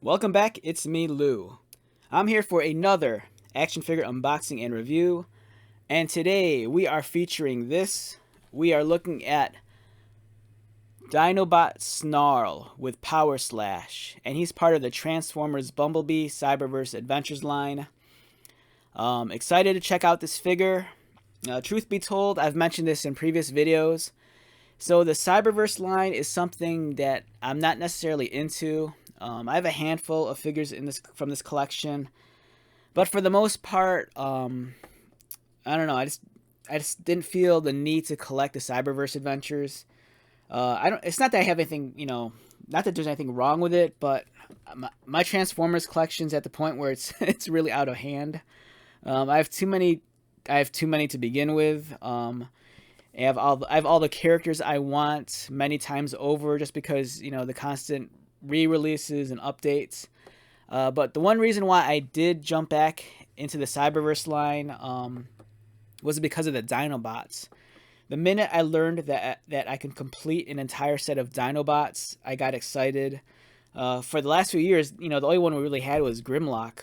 Welcome back, it's me, Lou. I'm here for another action figure unboxing and review, and today we are featuring this. We are looking at Dinobot Snarl with Power Slash, and he's part of the Transformers Bumblebee Cyberverse Adventures line. Excited to check out this figure. Truth be told, I've mentioned this in previous videos. So the Cyberverse line is something that I'm not necessarily into. I have a handful of figures from this collection, but for the most part, I don't know. I just didn't feel the need to collect the Cyberverse adventures. I don't. It's not that I have anything, not that there's anything wrong with it, but my Transformers collection's at the point where it's it's really out of hand. I have too many. I have too many to begin with. I have all the characters I want many times over, just because the constant re-releases and updates. But the one reason why I did jump back into the Cyberverse line was because of the Dinobots. The minute I learned that I can complete an entire set of Dinobots, I got excited. For the last few years, the only one we really had was Grimlock,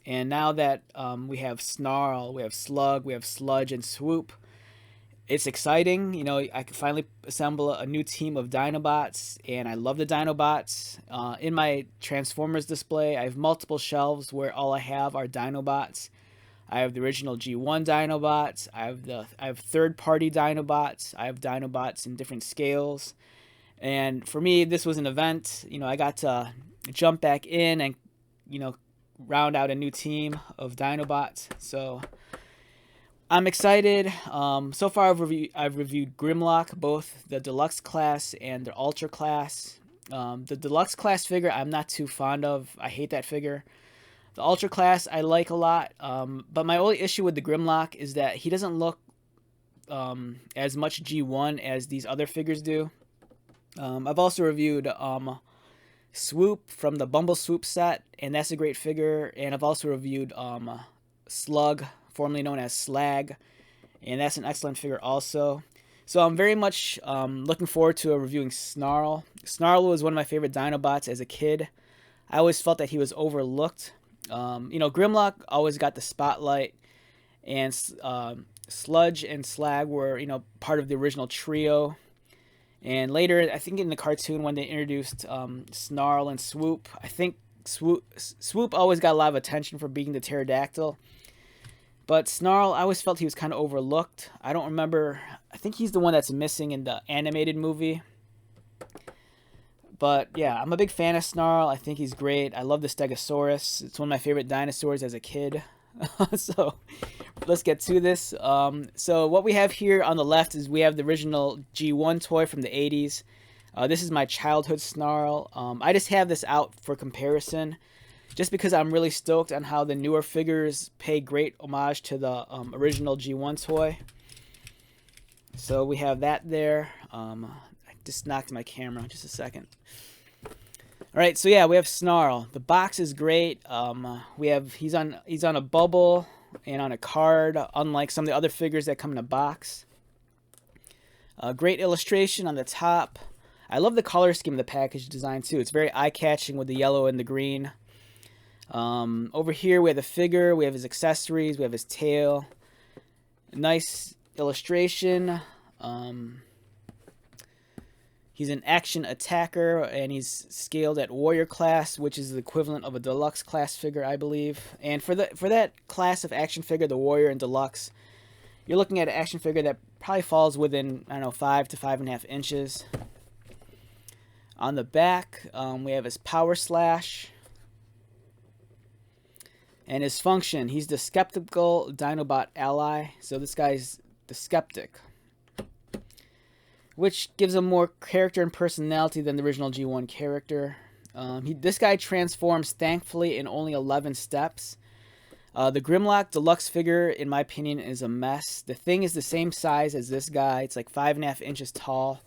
and now that we have Snarl, we have Slug, we have Sludge, and Swoop, it's exciting. I can finally assemble a new team of Dinobots, and I love the Dinobots. In my Transformers display, I have multiple shelves where all I have are Dinobots. I have the original G1 Dinobots. I have third-party Dinobots. I have Dinobots in different scales. And for me, this was an event. I got to jump back in and round out a new team of Dinobots. So I'm excited. So far, I've reviewed Grimlock, both the deluxe class and the ultra class. The deluxe class figure I'm not too fond of. I hate that figure. The ultra class I like a lot, but my only issue with the Grimlock is that he doesn't look as much G1 as these other figures do. I've also reviewed Swoop from the Bumble Swoop set, and that's a great figure. And I've also reviewed Slug, formerly known as Slag, and that's an excellent figure also. So I'm very much looking forward to reviewing Snarl. Snarl was one of my favorite Dinobots as a kid. I always felt that he was overlooked. Grimlock always got the spotlight, and Sludge and Slag were, part of the original trio. And later, I think in the cartoon when they introduced Snarl and Swoop, I think Swoop always got a lot of attention for being the pterodactyl. But Snarl, I always felt he was kind of overlooked. I don't remember. I think he's the one that's missing in the animated movie. But yeah, I'm a big fan of Snarl. I think he's great. I love the Stegosaurus. It's one of my favorite dinosaurs as a kid. So let's get to this. So what we have here on the left is we have the original G1 toy from the 80s. This is my childhood Snarl. I just have this out for comparison, just because I'm really stoked on how the newer figures pay great homage to the original G1 toy. So we have that there. I just knocked my camera. Just a second. All right, so yeah, we have Snarl. The box is great. He's on a bubble and on a card, unlike some of the other figures that come in a box. Great illustration on the top. I love the color scheme of the package design too. It's very eye-catching with the yellow and the green. Over here we have the figure, we have his accessories, we have his tail. Nice illustration. He's an action attacker, and he's scaled at warrior class, which is the equivalent of a deluxe class figure, I believe. And for that class of action figure, the warrior and deluxe, you're looking at an action figure that probably falls within, 5 to 5.5 inches. On the back, we have his power slash. And his function, he's the skeptical Dinobot ally. So this guy's the skeptic, which gives him more character and personality than the original G1 character. This guy transforms, thankfully, in only 11 steps. The Grimlock deluxe figure, in my opinion, is a mess. The thing is the same size as this guy. It's like 5.5 inches tall.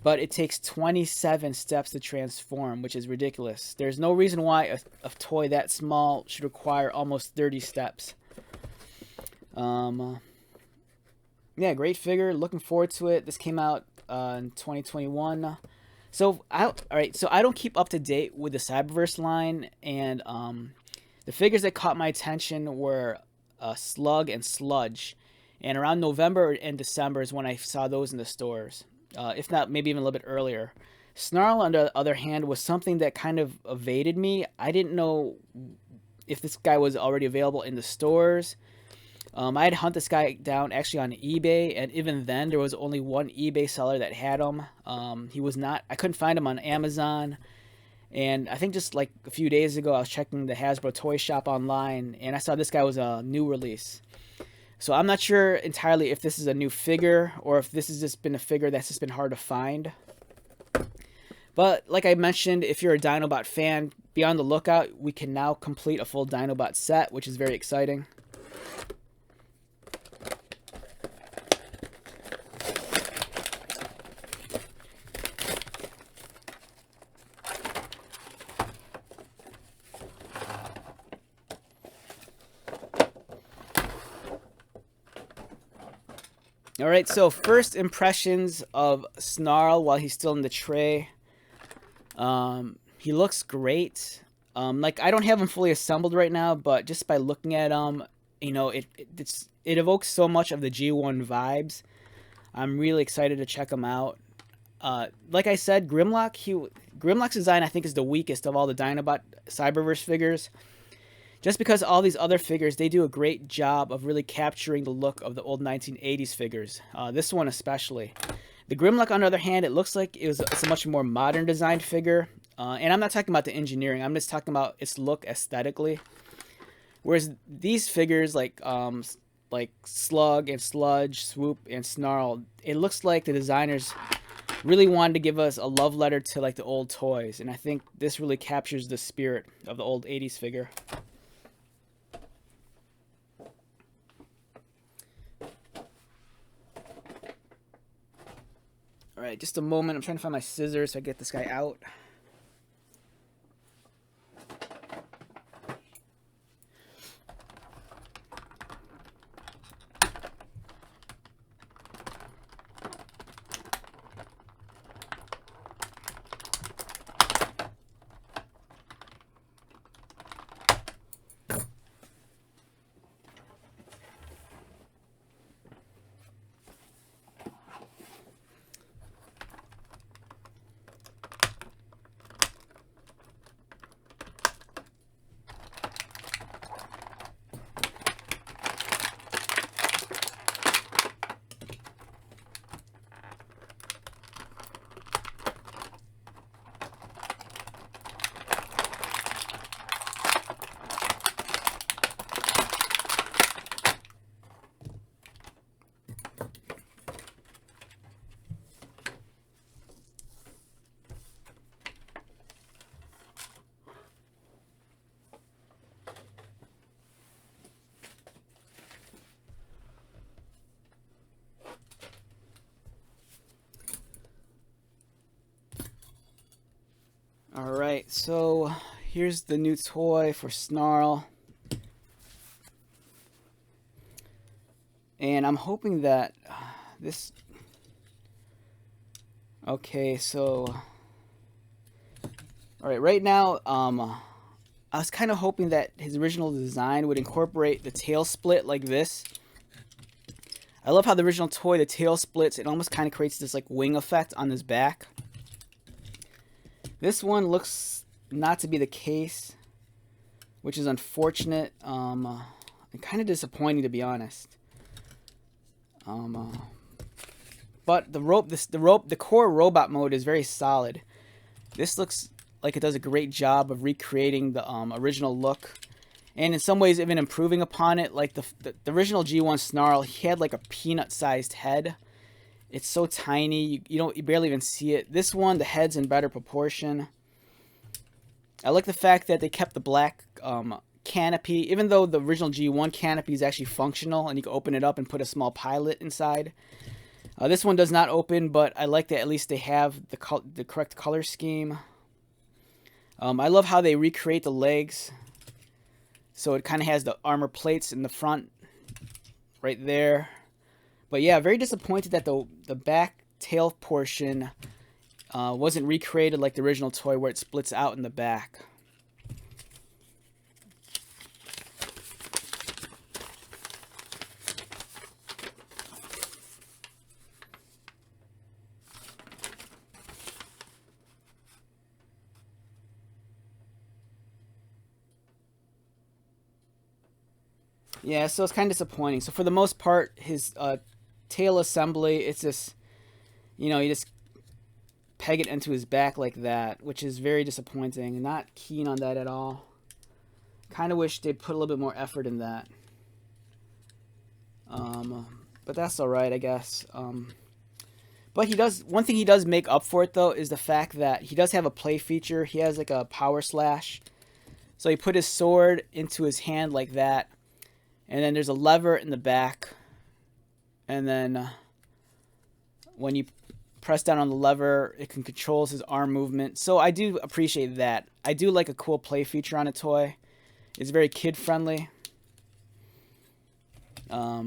But it takes 27 steps to transform, which is ridiculous. There's no reason why a toy that small should require almost 30 steps. Yeah, great figure. Looking forward to it. This came out in 2021. So all right. So I don't keep up to date with the Cyberverse line, and the figures that caught my attention were Slug and Sludge, and around November and December is when I saw those in the stores. If not, maybe even a little bit earlier. Snarl, on the other hand, was something that kind of evaded me. I didn't know if this guy was already available in the stores. I had to hunt this guy down actually on eBay, and even then there was only one eBay seller that had him. He was not. I couldn't find him on Amazon, and I think just like a few days ago I was checking the Hasbro toy shop online, and I saw this guy was a new release. So I'm not sure entirely if this is a new figure or if this has just been a figure that's just been hard to find. But like I mentioned, if you're a Dinobot fan, be on the lookout. We can now complete a full Dinobot set, which is very exciting. Alright, so first impressions of Snarl while he's still in the tray. He looks great. Like, I don't have him fully assembled right now, but just by looking at him, you know, it evokes so much of the G1 vibes. I'm really excited to check him out. Like I said, Grimlock's design I think is the weakest of all the Dinobot Cyberverse figures. Just because all these other figures, they do a great job of really capturing the look of the old 1980s figures. This one especially. The Grimlock, on the other hand, it looks like it's a much more modern designed figure. And I'm not talking about the engineering. I'm just talking about its look aesthetically. Whereas these figures, like Slug and Sludge, Swoop and Snarl, it looks like the designers really wanted to give us a love letter to like the old toys. And I think this really captures the spirit of the old 80s figure. Alright, just a moment. I'm trying to find my scissors so I get this guy out. Alright, so here's the new toy for Snarl. And I'm hoping that this... Okay, so... Alright, right now, I was kind of hoping that his original design would incorporate the tail split like this. I love how the original toy, the tail splits. It almost kind of creates this like wing effect on his back. This one looks not to be the case, which is unfortunate and kind of disappointing, to be honest. But the core robot mode is very solid. This looks like it does a great job of recreating the original look, and in some ways even improving upon it. Like the original G1 Snarl, he had like a peanut-sized head. It's so tiny, you barely even see it. This one, the head's in better proportion. I like the fact that they kept the black canopy, even though the original G1 canopy is actually functional and you can open it up and put a small pilot inside. This one does not open, but I like that at least they have the correct color scheme. I love how they recreate the legs. So it kind of has the armor plates in the front right there. But yeah, very disappointed that the back tail portion wasn't recreated like the original toy where it splits out in the back. Yeah, so it's kind of disappointing. So for the most part, his tail assembly, it's just, you know, you just peg it into his back like that, which is very disappointing. Not keen on that at all. Kind of wish they'd put a little bit more effort in that. But that's all right, I guess. But he does, one thing he does make up for it though is the fact that he does have a play feature. He has like a power slash. So he put his sword into his hand like that. And then there's a lever in the back. And then when you press down on the lever, it can control his arm movement. So I do appreciate that. I do like a cool play feature on a toy. It's very kid friendly. Yeah,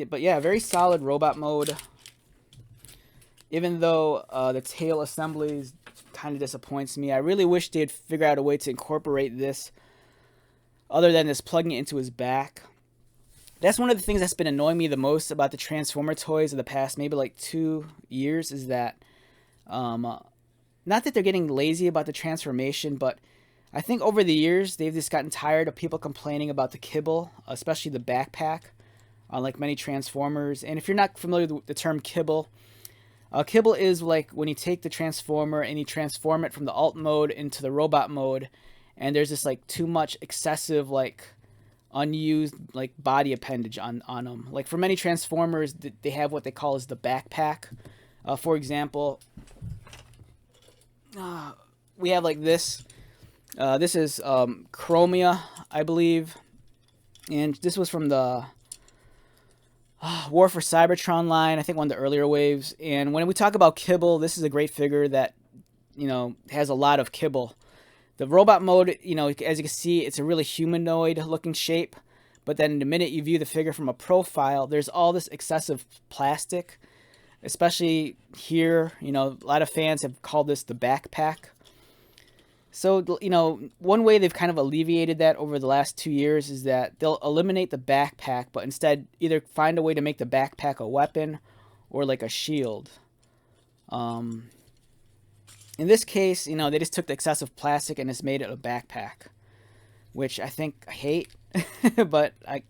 but yeah, very solid robot mode. Even though the tail assemblies kind of disappoints me. I really wish they'd figure out a way to incorporate this other than just plugging it into his back. That's one of the things that's been annoying me the most about the Transformer toys of the past maybe like 2 years is that, not that they're getting lazy about the transformation, but I think over the years they've just gotten tired of people complaining about the kibble, especially the backpack, on like many Transformers. And if you're not familiar with the term kibble, kibble is like when you take the Transformer and you transform it from the alt mode into the robot mode, and there's this like too much excessive like unused like body appendage on them. Like for many Transformers, they have what they call as the backpack. For example, we have like this. This is Chromia, I believe, and this was from the War for Cybertron line. I think one of the earlier waves. And when we talk about kibble, this is a great figure that, you know, has a lot of kibble. The robot mode, you know, as you can see, it's a really humanoid looking shape. But then the minute you view the figure from a profile, there's all this excessive plastic. Especially here, you know, a lot of fans have called this the backpack. So, you know, one way they've kind of alleviated that over the last 2 years is that they'll eliminate the backpack, but instead either find a way to make the backpack a weapon or like a shield. In this case, you know, they just took the excessive plastic and just made it a backpack, which I think I hate, but I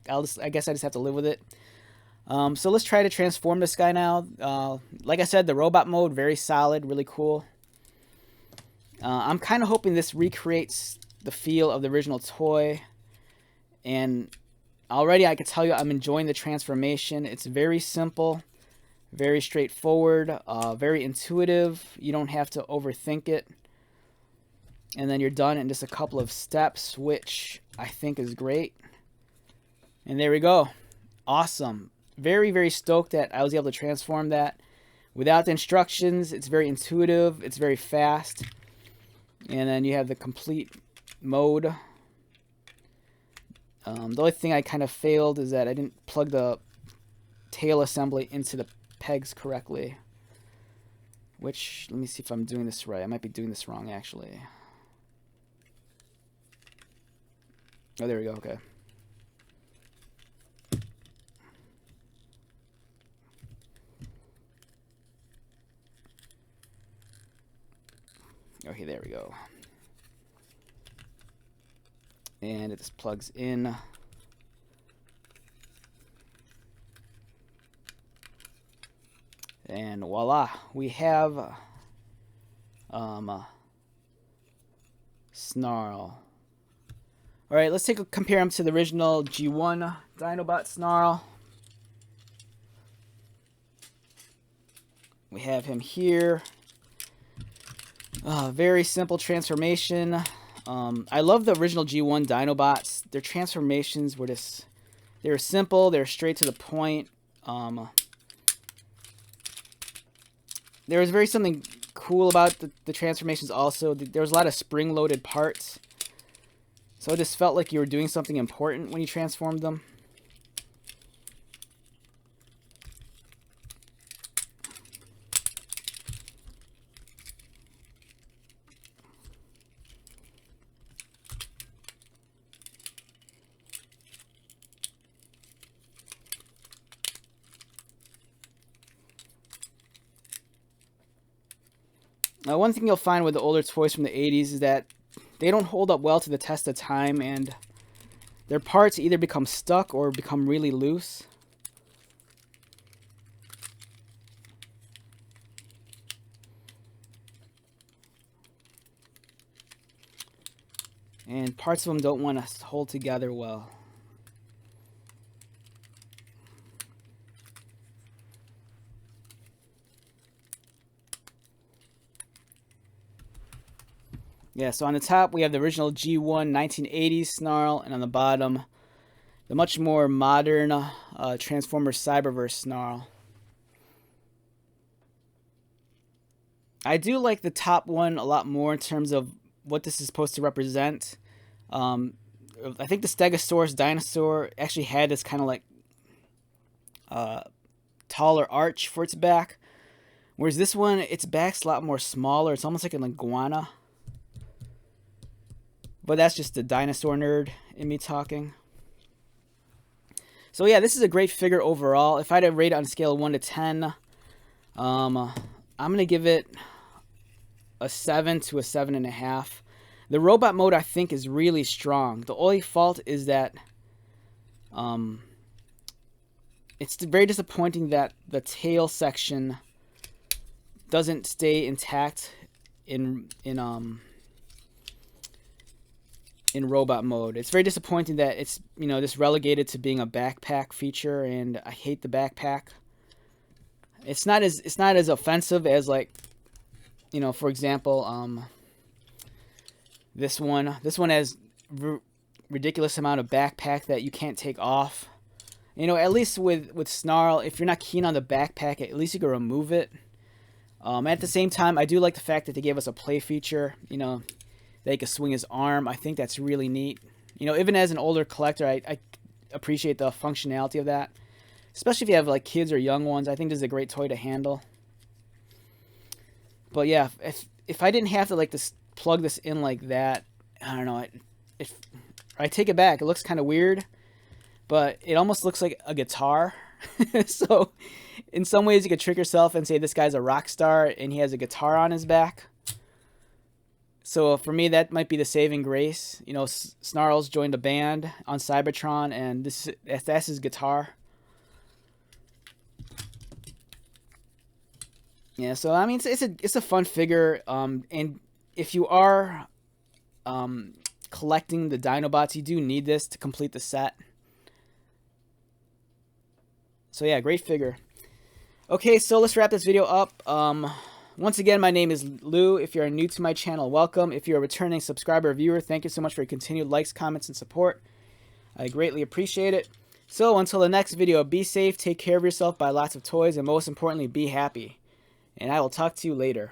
guess I just have to live with it. So let's try to transform this guy now. Like I said, the robot mode, very solid, really cool. I'm kind of hoping this recreates the feel of the original toy. And already I can tell you I'm enjoying the transformation. It's very simple, very straightforward, very intuitive. You don't have to overthink it. And then you're done in just a couple of steps, which I think is great. And there we go. Awesome. Very, very stoked that I was able to transform that. Without the instructions, it's very intuitive. It's very fast. And then you have the complete mode. The only thing I kind of failed is that I didn't plug the tail assembly into the pegs correctly. Which, let me see if I'm doing this right. I might be doing this wrong, actually. Oh, there we go. Okay. Okay, there we go. And it just plugs in. And voila, we have Snarl. All right, let's compare him to the original G1 Dinobot Snarl. We have him here. Very simple transformation. I love the original G1 Dinobots. Their transformations were just, they were simple, they were straight to the point. There was very something cool about the transformations also. There was a lot of spring-loaded parts. So it just felt like you were doing something important when you transformed them. One thing you'll find with the older toys from the 80s is that they don't hold up well to the test of time, and their parts either become stuck or become really loose. And parts of them don't want to hold together well. Yeah, so on the top we have the original G1 1980s Snarl, and on the bottom the much more modern Transformers Cyberverse Snarl. I do like the top one a lot more in terms of what this is supposed to represent. I think the Stegosaurus dinosaur actually had this kind of like taller arch for its back, whereas this one, its back's a lot more smaller. It's almost like an iguana. But that's just the dinosaur nerd in me talking. So yeah, this is a great figure overall. If I had to rate it on a scale of 1 to 10, I'm going to give it a 7 to a 7.5. The robot mode, I think, is really strong. The only fault is that it's very disappointing that the tail section doesn't stay intact in robot mode. It's very disappointing that it's, you know, just relegated to being a backpack feature, and I hate the backpack. It's not as offensive as, like, you know, for example, this one has ridiculous amount of backpack that you can't take off. You know, at least with Snarl, if you're not keen on the backpack, at least you can remove it. At the same time, I do like the fact that they gave us a play feature, you know, that he could swing his arm. I think that's really neat. You know, even as an older collector, I appreciate the functionality of that. Especially if you have, like, kids or young ones. I think this is a great toy to handle. But yeah, if I didn't have to, like, plug this in like that, I don't know. I take it back. It looks kind of weird, but it almost looks like a guitar. So in some ways you could trick yourself and say this guy's a rock star and he has a guitar on his back. So for me, that might be the saving grace. You know, Snarl's joined a band on Cybertron, and that's his guitar. Yeah, so I mean, it's a fun figure. And if you are collecting the Dinobots, you do need this to complete the set. So yeah, great figure. Okay, so let's wrap this video up. Once again, my name is Lou. If you're new to my channel, welcome. If you're a returning subscriber or viewer, thank you so much for your continued likes, comments, and support. I greatly appreciate it. So until the next video, be safe, take care of yourself, buy lots of toys, and most importantly, be happy. And I will talk to you later.